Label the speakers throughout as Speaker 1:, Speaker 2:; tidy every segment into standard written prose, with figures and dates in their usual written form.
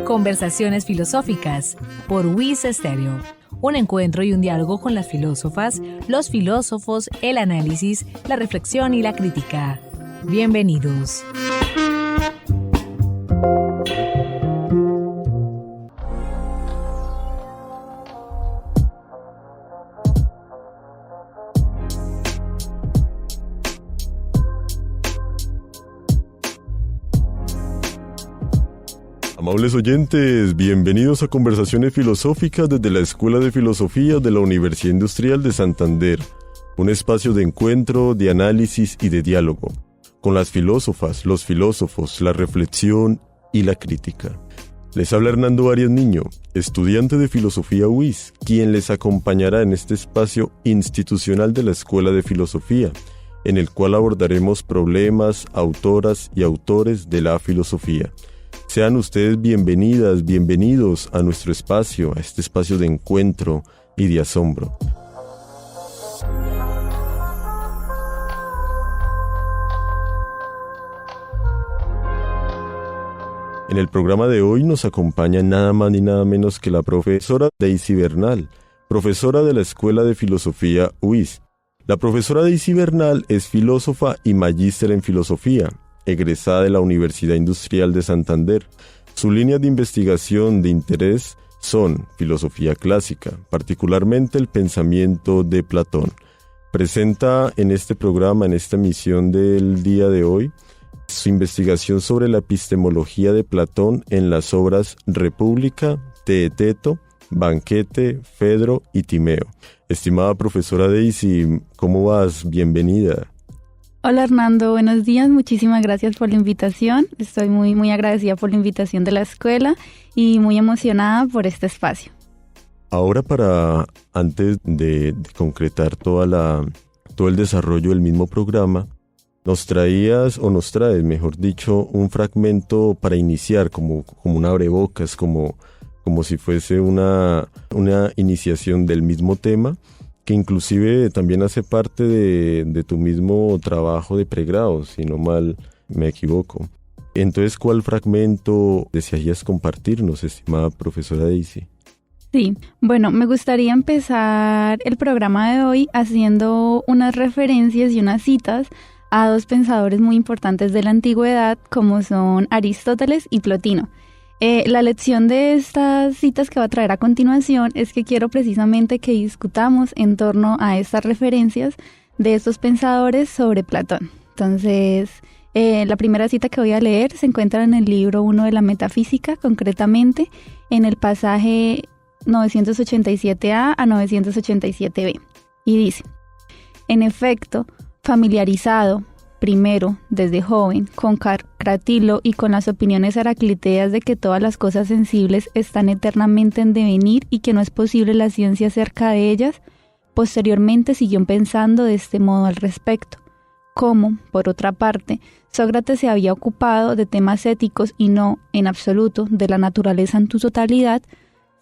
Speaker 1: Conversaciones filosóficas por WIS Estéreo. Un encuentro y un diálogo con las filósofas, los filósofos, el análisis, la reflexión y la crítica. Bienvenidos.
Speaker 2: Amables oyentes, bienvenidos a Conversaciones Filosóficas desde la Escuela de Filosofía de la Universidad Industrial de Santander, un espacio de encuentro, de análisis y de diálogo, con las filósofas, los filósofos, la reflexión y la crítica. Les habla Hernando Arias Niño, estudiante de Filosofía UIS, quien les acompañará en este espacio institucional de la Escuela de Filosofía, en el cual abordaremos problemas, autoras y autores de la filosofía. Sean ustedes bienvenidas, bienvenidos a nuestro espacio, a este espacio de encuentro y de asombro. En el programa de hoy nos acompaña nada más ni nada menos que la profesora Daisy Bernal, profesora de la Escuela de Filosofía UIS. La profesora Daisy Bernal es filósofa y magíster en filosofía, egresada de la Universidad Industrial de Santander. Sus líneas de investigación de interés son filosofía clásica, particularmente el pensamiento de Platón. Presenta en este programa, en esta emisión del día de hoy, su investigación sobre la epistemología de Platón en las obras República, Teeteto, Banquete, Fedro y Timeo. Estimada profesora Daisy, ¿cómo vas? Bienvenida.
Speaker 3: Hola Hernando, buenos días, muchísimas gracias por la invitación. Estoy muy agradecida por la invitación de la escuela y muy emocionada por este espacio.
Speaker 2: Ahora antes de concretar todo el desarrollo del mismo programa, nos traes, mejor dicho, un fragmento para iniciar, como un abrebocas, como si fuese una iniciación del mismo tema, que inclusive también hace parte de tu mismo trabajo de pregrado, si no mal me equivoco. Entonces, ¿cuál fragmento desearías compartirnos, estimada profesora Daisy?
Speaker 3: Sí, bueno, me gustaría empezar el programa de hoy haciendo unas referencias y unas citas a dos pensadores muy importantes de la antigüedad, como son Aristóteles y Plotino. La lección de estas citas que voy a traer a continuación es que quiero precisamente que discutamos en torno a estas referencias de estos pensadores sobre Platón. Entonces, la primera cita que voy a leer se encuentra en el libro 1 de la Metafísica, concretamente en el pasaje 987a a 987b, y dice: en efecto, familiarizado primero, desde joven, con Cratilo y con las opiniones heracliteas de que todas las cosas sensibles están eternamente en devenir y que no es posible la ciencia acerca de ellas, posteriormente siguió pensando de este modo al respecto. Como, por otra parte, Sócrates se había ocupado de temas éticos y no, en absoluto, de la naturaleza en su totalidad,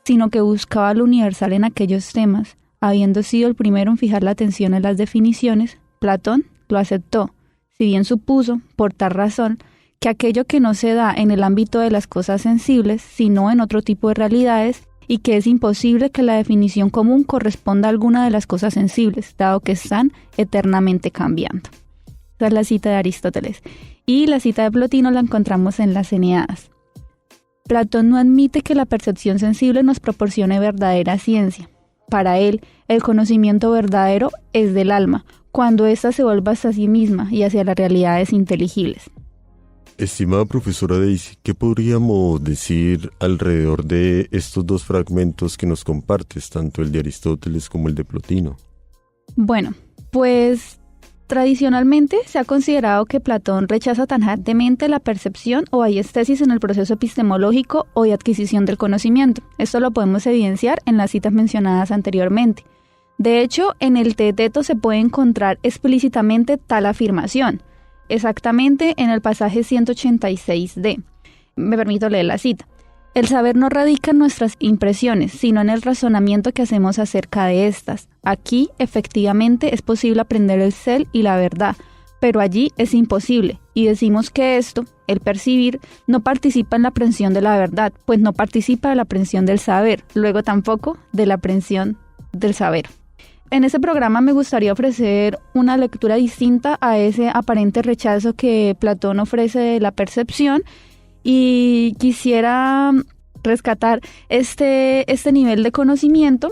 Speaker 3: sino que buscaba lo universal en aquellos temas, habiendo sido el primero en fijar la atención en las definiciones, Platón lo aceptó, si bien supuso, por tal razón, que aquello que no se da en el ámbito de las cosas sensibles, sino en otro tipo de realidades, y que es imposible que la definición común corresponda a alguna de las cosas sensibles, dado que están eternamente cambiando. Esa es la cita de Aristóteles. Y la cita de Plotino la encontramos en las Eneadas. Platón no admite que la percepción sensible nos proporcione verdadera ciencia. Para él, el conocimiento verdadero es del alma, cuando ésta se vuelva hacia sí misma y hacia las realidades inteligibles.
Speaker 2: Estimada profesora Daisy, ¿qué podríamos decir alrededor de estos dos fragmentos que nos compartes, tanto el de Aristóteles como el de Plotino?
Speaker 3: Bueno, pues tradicionalmente se ha considerado que Platón rechaza tajantemente la percepción o aiestesis en el proceso epistemológico o de adquisición del conocimiento. Esto lo podemos evidenciar en las citas mencionadas anteriormente. De hecho, en el Teeteto se puede encontrar explícitamente tal afirmación, exactamente en el pasaje 186d. Me permito leer la cita. El saber no radica en nuestras impresiones, sino en el razonamiento que hacemos acerca de estas. Aquí, efectivamente, es posible aprender el ser y la verdad, pero allí es imposible, y decimos que esto, el percibir, no participa en la aprehensión de la verdad, pues no participa de la aprehensión del saber, luego tampoco de la aprehensión del saber. En este programa me gustaría ofrecer una lectura distinta a ese aparente rechazo que Platón ofrece de la percepción, y quisiera rescatar este nivel de conocimiento,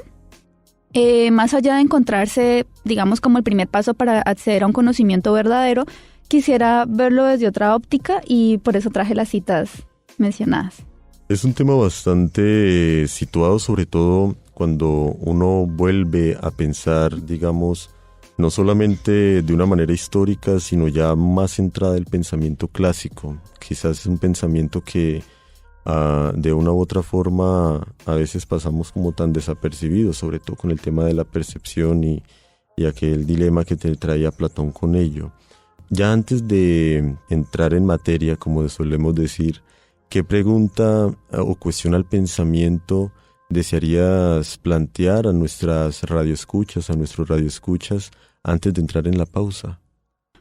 Speaker 3: más allá de encontrarse, digamos, como el primer paso para acceder a un conocimiento verdadero. Quisiera verlo desde otra óptica y por eso traje las citas mencionadas.
Speaker 2: Es un tema bastante situado, sobre todo cuando uno vuelve a pensar, digamos, no solamente de una manera histórica, sino ya más centrada en el pensamiento clásico. Quizás es un pensamiento que de una u otra forma a veces pasamos como tan desapercibidos, sobre todo con el tema de la percepción y aquel dilema que te traía Platón con ello. Ya antes de entrar en materia, como solemos decir, ¿qué pregunta o cuestión al pensamiento desearías plantear a nuestras radioescuchas, a nuestros radioescuchas, antes de entrar en la pausa?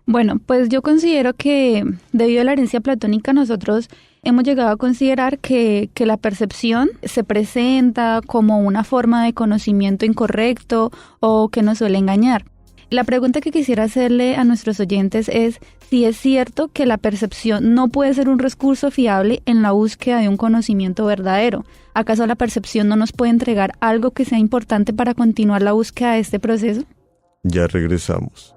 Speaker 3: Bueno, pues yo considero que debido a la herencia platónica nosotros hemos llegado a considerar que la percepción se presenta como una forma de conocimiento incorrecto o que nos suele engañar. La pregunta que quisiera hacerle a nuestros oyentes es si es cierto que la percepción no puede ser un recurso fiable en la búsqueda de un conocimiento verdadero. ¿Acaso la percepción no nos puede entregar algo que sea importante para continuar la búsqueda de este proceso?
Speaker 2: Ya regresamos.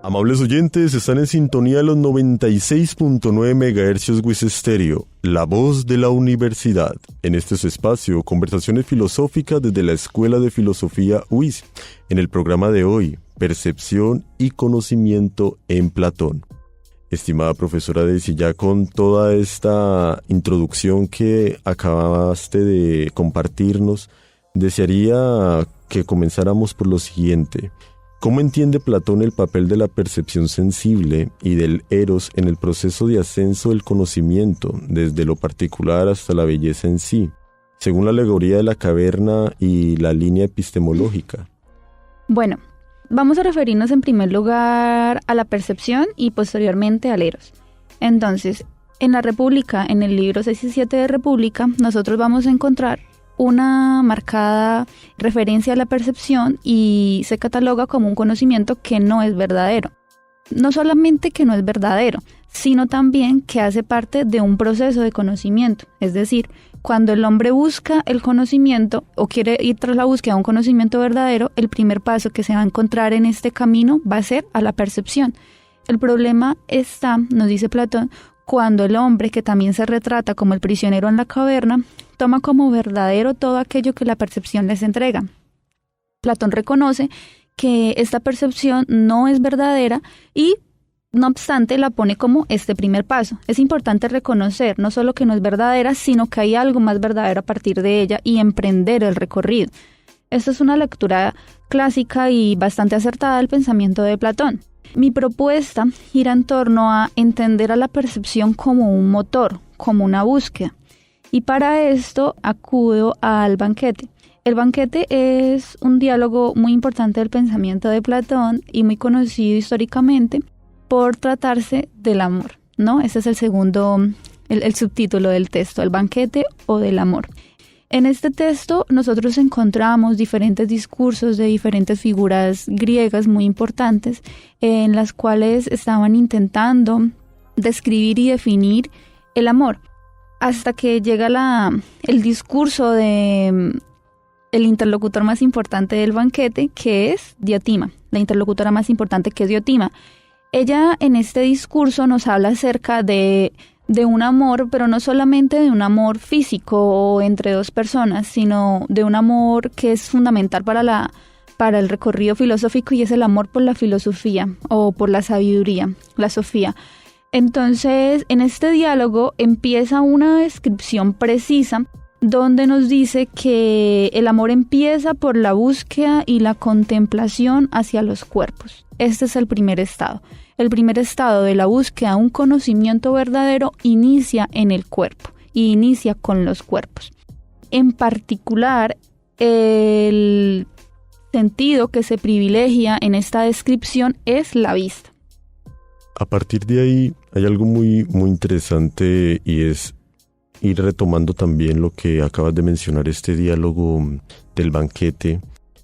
Speaker 2: Amables oyentes, están en sintonía de los 96.9 MHz WIS Estéreo, la voz de la universidad. En este su espacio, conversaciones filosóficas desde la Escuela de Filosofía WIS. En el programa de hoy, percepción y conocimiento en Platón. Estimada profesora Daisy, ya con toda esta introducción que acabaste de compartirnos, desearía que comenzáramos por lo siguiente. ¿Cómo entiende Platón el papel de la percepción sensible y del eros en el proceso de ascenso del conocimiento, desde lo particular hasta la belleza en sí, según la alegoría de la caverna y la línea epistemológica?
Speaker 3: Bueno, vamos a referirnos en primer lugar a la percepción y posteriormente al eros. Entonces, en la República, en el libro 6 y 7 de República, nosotros vamos a encontrar una marcada referencia a la percepción y se cataloga como un conocimiento que no es verdadero. No solamente que no es verdadero, sino también que hace parte de un proceso de conocimiento. Es decir, cuando el hombre busca el conocimiento o quiere ir tras la búsqueda de un conocimiento verdadero, el primer paso que se va a encontrar en este camino va a ser a la percepción. El problema está, nos dice Platón, cuando el hombre, que también se retrata como el prisionero en la caverna, toma como verdadero todo aquello que la percepción les entrega. Platón reconoce que esta percepción no es verdadera y, no obstante, la pone como este primer paso. Es importante reconocer no solo que no es verdadera, sino que hay algo más verdadero a partir de ella y emprender el recorrido. Esta es una lectura clásica y bastante acertada del pensamiento de Platón. Mi propuesta gira en torno a entender a la percepción como un motor, como una búsqueda. Y para esto acudo al banquete. El banquete es un diálogo muy importante del pensamiento de Platón y muy conocido históricamente por tratarse del amor, ¿no? Ese es el segundo, el subtítulo del texto, el banquete o del amor. En este texto nosotros encontramos diferentes discursos de diferentes figuras griegas muy importantes en las cuales estaban intentando describir y definir el amor, hasta que llega el discurso de el interlocutor más importante del banquete, que es Diotima, la interlocutora más importante, que es Diotima. Ella en este discurso nos habla acerca de un amor, pero no solamente de un amor físico o entre dos personas, sino de un amor que es fundamental para el recorrido filosófico, y es el amor por la filosofía o por la sabiduría, la sofía. Entonces, en este diálogo empieza una descripción precisa donde nos dice que el amor empieza por la búsqueda y la contemplación hacia los cuerpos. Este es el primer estado. El primer estado de la búsqueda, un conocimiento verdadero, inicia en el cuerpo y inicia con los cuerpos. En particular, el sentido que se privilegia en esta descripción es la vista.
Speaker 2: A partir de ahí hay algo muy, muy interesante, y es ir retomando también lo que acabas de mencionar, este diálogo del banquete,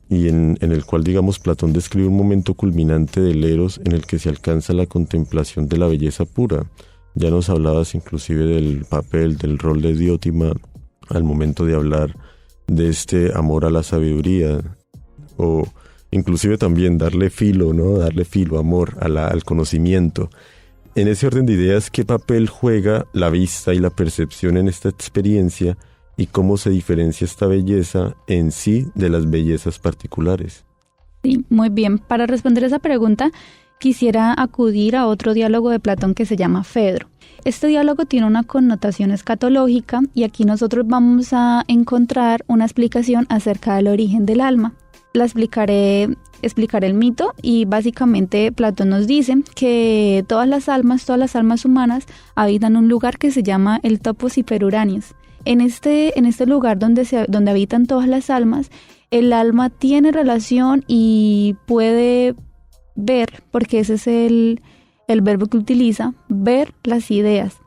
Speaker 2: y en el cual, digamos, Platón describe un momento culminante del Eros en el que se alcanza la contemplación de la belleza pura. Ya nos hablabas inclusive del papel, del rol de Diotima al momento de hablar de este amor a la sabiduría, o inclusive también darle filo, ¿no? Darle filo, amor al conocimiento. En ese orden de ideas, ¿qué papel juega la vista y la percepción en esta experiencia, y cómo se diferencia esta belleza en sí de las bellezas particulares?
Speaker 3: Sí, muy bien. Para responder esa pregunta, quisiera acudir a otro diálogo de Platón que se llama Fedro. Este diálogo tiene una connotación escatológica, y aquí nosotros vamos a encontrar una explicación acerca del origen del alma. Explicaré el mito, y básicamente Platón nos dice que todas las almas humanas habitan un lugar que se llama el topos hiperuráneos. En este lugar donde habitan todas las almas, el alma tiene relación y puede ver, porque ese es el verbo que utiliza, ver las ideas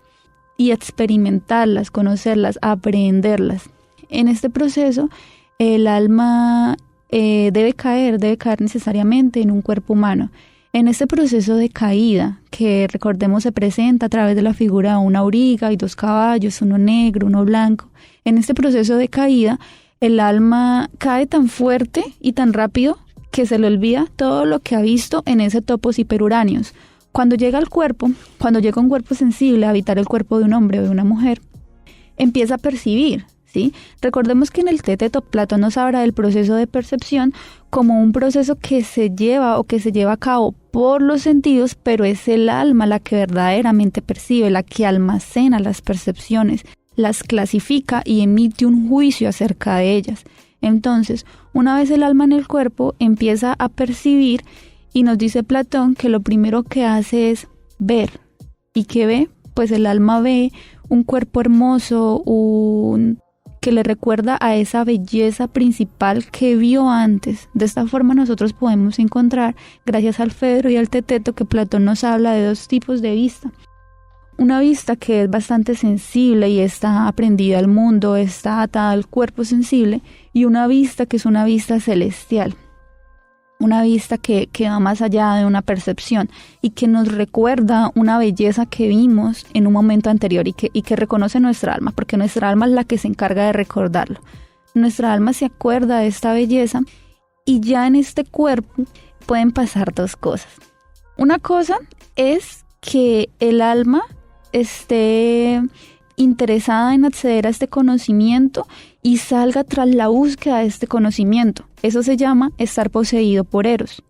Speaker 3: y experimentarlas, conocerlas, aprenderlas. En este proceso, el alma debe caer necesariamente en un cuerpo humano. En este proceso de caída, que recordemos se presenta a través de la figura de una auriga y dos caballos, uno negro, uno blanco. En este proceso de caída, el alma cae tan fuerte y tan rápido que se le olvida todo lo que ha visto en ese topos hiperuráneos. Cuando llega un cuerpo sensible a habitar el cuerpo de un hombre o de una mujer, empieza a percibir, ¿sí? Recordemos que en el Teteto Platón nos habla del proceso de percepción como un proceso que se lleva a cabo por los sentidos, pero es el alma la que verdaderamente percibe, la que almacena las percepciones, las clasifica y emite un juicio acerca de ellas. Entonces, una vez el alma en el cuerpo empieza a percibir, y nos dice Platón que lo primero que hace es ver. ¿Y qué ve? Pues el alma ve un cuerpo hermoso, que le recuerda a esa belleza principal que vio antes. De esta forma nosotros podemos encontrar, gracias al Fedro y al Teteto, que Platón nos habla de dos tipos de vista. Una vista que es bastante sensible y está aprendida al mundo, está atada al cuerpo sensible, y una vista que es una vista celestial. Una vista que va más allá de una percepción y que nos recuerda una belleza que vimos en un momento anterior y que reconoce nuestra alma, porque nuestra alma es la que se encarga de recordarlo. Nuestra alma se acuerda de esta belleza, y ya en este cuerpo pueden pasar dos cosas. Una cosa es que el alma esté interesada en acceder a este conocimiento y salga tras la búsqueda de este conocimiento. Eso se llama estar poseído por Eros.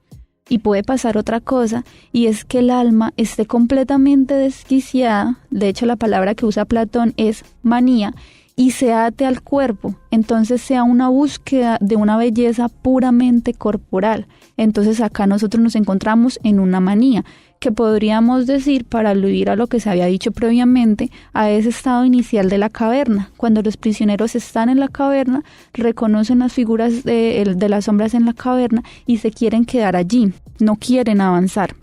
Speaker 3: Y puede pasar otra cosa, y es que el alma esté completamente desquiciada. De hecho, la palabra que usa Platón es manía, y se ate al cuerpo, entonces sea una búsqueda de una belleza puramente corporal. Entonces acá nosotros nos encontramos en una manía, que podríamos decir, para aludir a lo que se había dicho previamente, a ese estado inicial de la caverna. Cuando los prisioneros están en la caverna, reconocen las figuras de las sombras en la caverna y se quieren quedar allí, no quieren avanzar.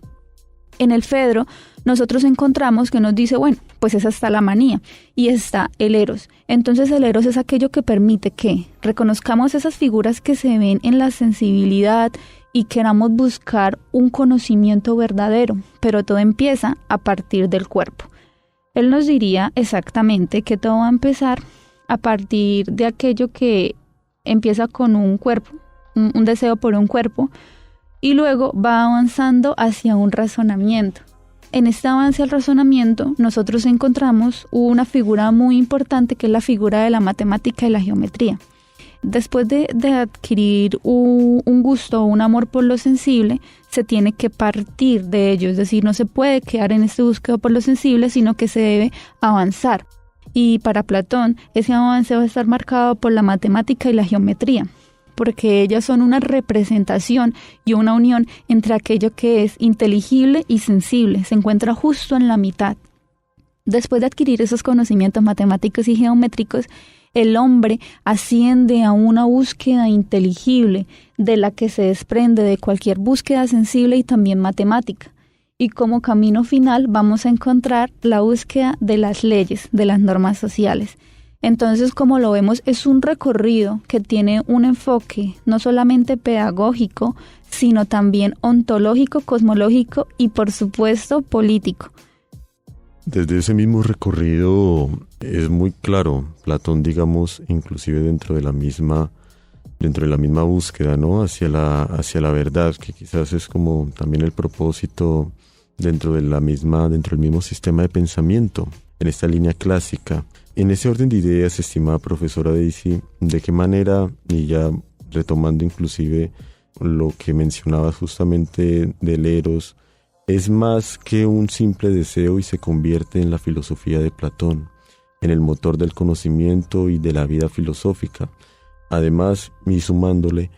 Speaker 3: En el Fedro, nosotros encontramos que nos dice, bueno, pues esa está la manía y está el eros. Entonces el eros es aquello que permite que reconozcamos esas figuras que se ven en la sensibilidad y queramos buscar un conocimiento verdadero, pero todo empieza a partir del cuerpo. Él nos diría exactamente que todo va a empezar a partir de aquello que empieza con un cuerpo, un deseo por un cuerpo, y luego va avanzando hacia un razonamiento. En este avance al razonamiento, nosotros encontramos una figura muy importante que es la figura de la matemática y la geometría. Después de adquirir un gusto o un amor por lo sensible, se tiene que partir de ello, es decir, no se puede quedar en este búsqueda por lo sensible, sino que se debe avanzar. Y para Platón, ese avance va a estar marcado por la matemática y la geometría, porque ellas son una representación y una unión entre aquello que es inteligible y sensible, se encuentra justo en la mitad. Después de adquirir esos conocimientos matemáticos y geométricos, el hombre asciende a una búsqueda inteligible, de la que se desprende de cualquier búsqueda sensible y también matemática. Y como camino final vamos a encontrar la búsqueda de las leyes, de las normas sociales. Entonces, como lo vemos, es un recorrido que tiene un enfoque no solamente pedagógico, sino también ontológico, cosmológico y, por supuesto, político.
Speaker 2: Desde ese mismo recorrido es muy claro, Platón, digamos, inclusive dentro de la misma búsqueda, ¿no? Hacia la verdad, que quizás es como también el propósito dentro del mismo sistema de pensamiento, en esta línea clásica. En ese orden de ideas, estimada profesora Daisy, ¿de qué manera, y ya retomando inclusive lo que mencionabas justamente del eros, es más que un simple deseo y se convierte en la filosofía de Platón, en el motor del conocimiento y de la vida filosófica? Además, y sumándole,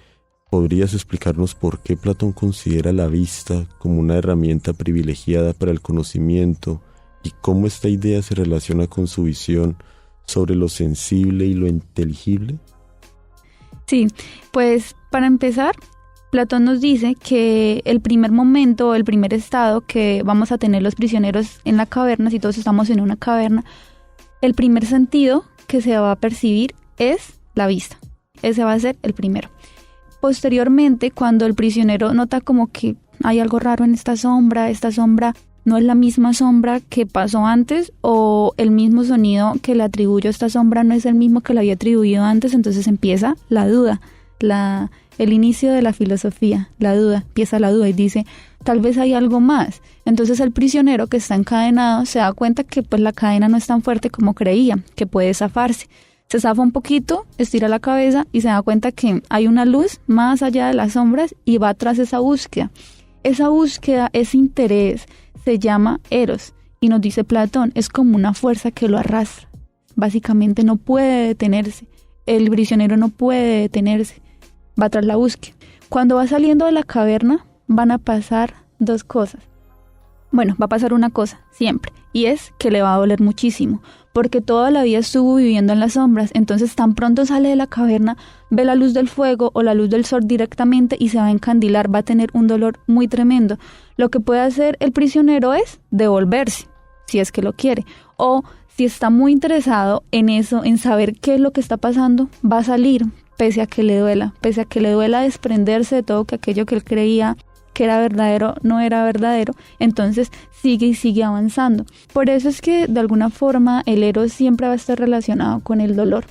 Speaker 2: ¿podrías explicarnos por qué Platón considera la vista como una herramienta privilegiada para el conocimiento y cómo esta idea se relaciona con su visión sobre lo sensible y lo inteligible?
Speaker 3: Sí, pues para empezar, Platón nos dice que el primer momento, el primer estado que vamos a tener los prisioneros en la caverna, si todos estamos en una caverna, el primer sentido que se va a percibir es la vista. Ese va a ser el primero. Posteriormente, cuando el prisionero nota como que hay algo raro en esta sombra no es la misma sombra que pasó antes, o el mismo sonido que le atribuyo a esta sombra no es el mismo que le había atribuido antes, entonces empieza la duda, el inicio de la filosofía, empieza la duda y dice, tal vez hay algo más. Entonces el prisionero que está encadenado se da cuenta que pues la cadena no es tan fuerte como creía, que puede zafarse. Se zafa un poquito, estira la cabeza y se da cuenta que hay una luz más allá de las sombras y va tras esa búsqueda. Esa búsqueda, ese interés, se llama eros, y nos dice Platón, es como una fuerza que lo arrastra. Básicamente no puede detenerse, el prisionero no puede detenerse, va tras la búsqueda. Cuando va saliendo de la caverna van a pasar dos cosas. Bueno, va a pasar una cosa, siempre, y es que le va a doler muchísimo, porque toda la vida estuvo viviendo en las sombras, entonces tan pronto sale de la caverna, ve la luz del fuego o la luz del sol directamente y se va a encandilar, va a tener un dolor muy tremendo. Lo que puede hacer el prisionero es devolverse, si es que lo quiere, o si está muy interesado en eso, en saber qué es lo que está pasando, va a salir, pese a que le duela desprenderse de todo aquello que él creía que era verdadero, no era verdadero, entonces sigue y sigue avanzando. Por eso es que de alguna forma el eros siempre va a estar relacionado con el dolor.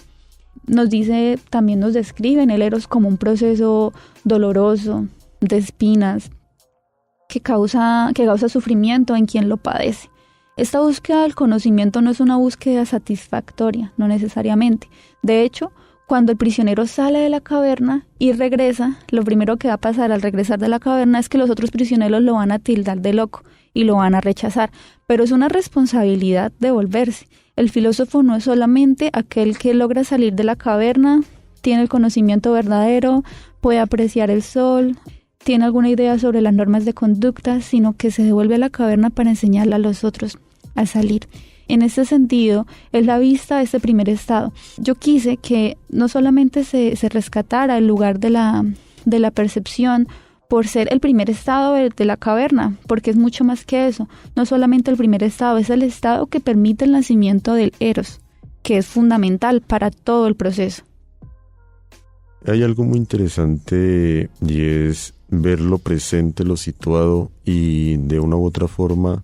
Speaker 3: También nos describen el eros como un proceso doloroso, de espinas, que causa sufrimiento en quien lo padece. Esta búsqueda del conocimiento no es una búsqueda satisfactoria, no necesariamente. De hecho, cuando el prisionero sale de la caverna y regresa, lo primero que va a pasar al regresar de la caverna es que los otros prisioneros lo van a tildar de loco y lo van a rechazar. Pero es una responsabilidad devolverse. El filósofo no es solamente aquel que logra salir de la caverna, tiene el conocimiento verdadero, puede apreciar el sol, tiene alguna idea sobre las normas de conducta, sino que se devuelve a la caverna para enseñarle a los otros a salir. En este sentido, es la vista de este primer estado. Yo quise que no solamente se rescatara el lugar de la percepción por ser el primer estado de la caverna, porque es mucho más que eso. No solamente el primer estado, es el estado que permite el nacimiento del eros, que es fundamental para todo el proceso.
Speaker 2: Hay algo muy interesante y es ver lo presente, lo situado y de una u otra forma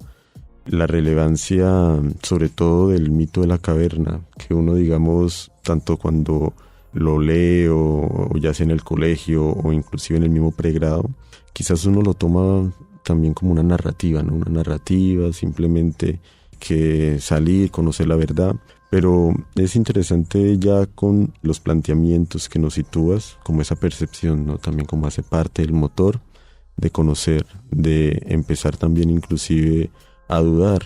Speaker 2: la relevancia sobre todo del mito de la caverna, que uno digamos tanto cuando lo lee o ya sea en el colegio o inclusive en el mismo pregrado, quizás uno lo toma también como una narrativa, ¿no? Una narrativa simplemente que salir, conocer la verdad, pero es interesante ya con los planteamientos que nos sitúas, como esa percepción, ¿no? También como hace parte del motor de conocer, de empezar también inclusive a dudar.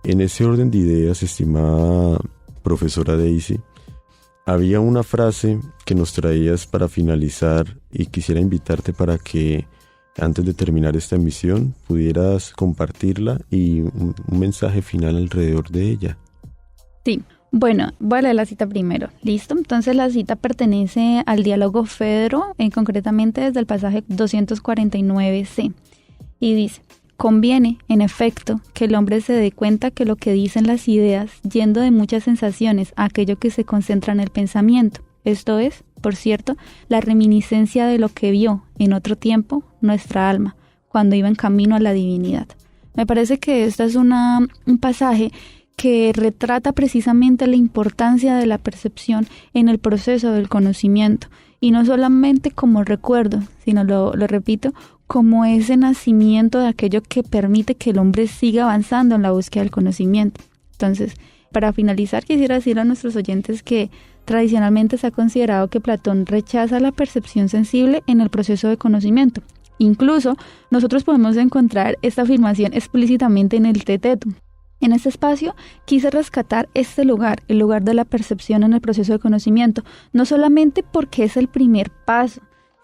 Speaker 2: En ese orden de ideas, estimada profesora Daisy, había una frase que nos traías para finalizar y quisiera invitarte para que antes de terminar esta emisión pudieras compartirla y un mensaje final alrededor de ella.
Speaker 3: Sí, bueno, voy a leer la cita primero. ¿Listo? Entonces la cita pertenece al diálogo Fedro, concretamente desde el pasaje 249c, y dice: conviene, en efecto, que el hombre se dé cuenta que lo que dicen las ideas, yendo de muchas sensaciones a aquello que se concentra en el pensamiento, esto es, por cierto, la reminiscencia de lo que vio en otro tiempo nuestra alma, cuando iba en camino a la divinidad. Me parece que este es un pasaje que retrata precisamente la importancia de la percepción en el proceso del conocimiento, y no solamente como recuerdo, sino, lo repito, como ese nacimiento de aquello que permite que el hombre siga avanzando en la búsqueda del conocimiento. Entonces, para finalizar, quisiera decir a nuestros oyentes que tradicionalmente se ha considerado que Platón rechaza la percepción sensible en el proceso de conocimiento. Incluso, nosotros podemos encontrar esta afirmación explícitamente en el Tetetum. En este espacio quise rescatar este lugar, el lugar de la percepción en el proceso de conocimiento, no solamente porque es el primer paso,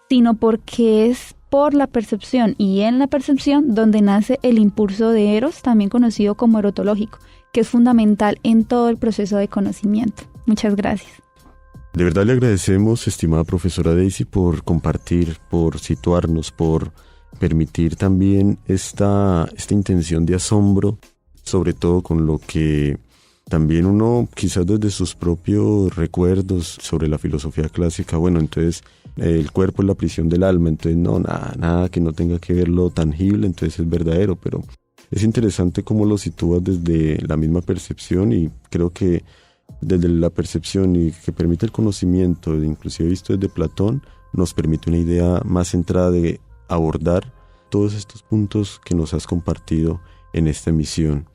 Speaker 3: sino porque es por la percepción y en la percepción donde nace el impulso de Eros, también conocido como erotológico, que es fundamental en todo el proceso de conocimiento. Muchas gracias.
Speaker 2: De verdad le agradecemos, estimada profesora Daisy, por compartir, por situarnos, por permitir también esta intención de asombro, sobre todo con lo que también uno quizás desde sus propios recuerdos sobre la filosofía clásica, bueno, entonces el cuerpo es la prisión del alma, entonces no, nada que no tenga que ver lo tangible, entonces es verdadero, pero es interesante cómo lo sitúas desde la misma percepción, y creo que desde la percepción y que permite el conocimiento, inclusive visto desde Platón, nos permite una idea más centrada de abordar todos estos puntos que nos has compartido en esta emisión.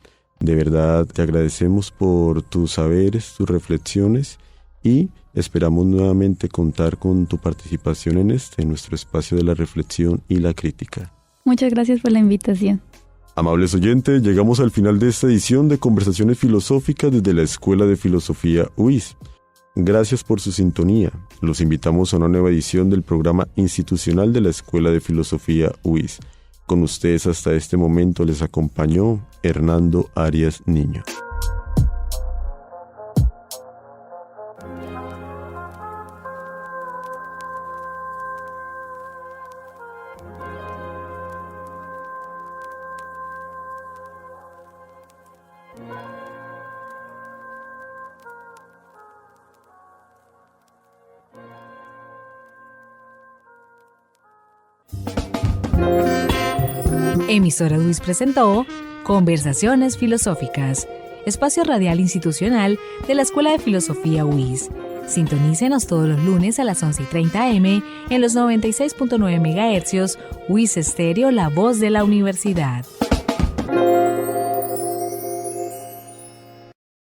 Speaker 2: De verdad te agradecemos por tus saberes, tus reflexiones, y esperamos nuevamente contar con tu participación en nuestro espacio de la reflexión y la crítica.
Speaker 3: Muchas gracias por la invitación.
Speaker 2: Amables oyentes, llegamos al final de esta edición de Conversaciones Filosóficas desde la Escuela de Filosofía UIS. Gracias por su sintonía. Los invitamos a una nueva edición del programa institucional de la Escuela de Filosofía UIS. Con ustedes hasta este momento les acompañó Hernando Arias Niño.
Speaker 1: Emisora UIS presentó Conversaciones Filosóficas, espacio radial institucional de la Escuela de Filosofía UIS. Sintonícenos todos los lunes a las 11:30 am en los 96.9 MHz, UIS Estéreo, la voz de la universidad.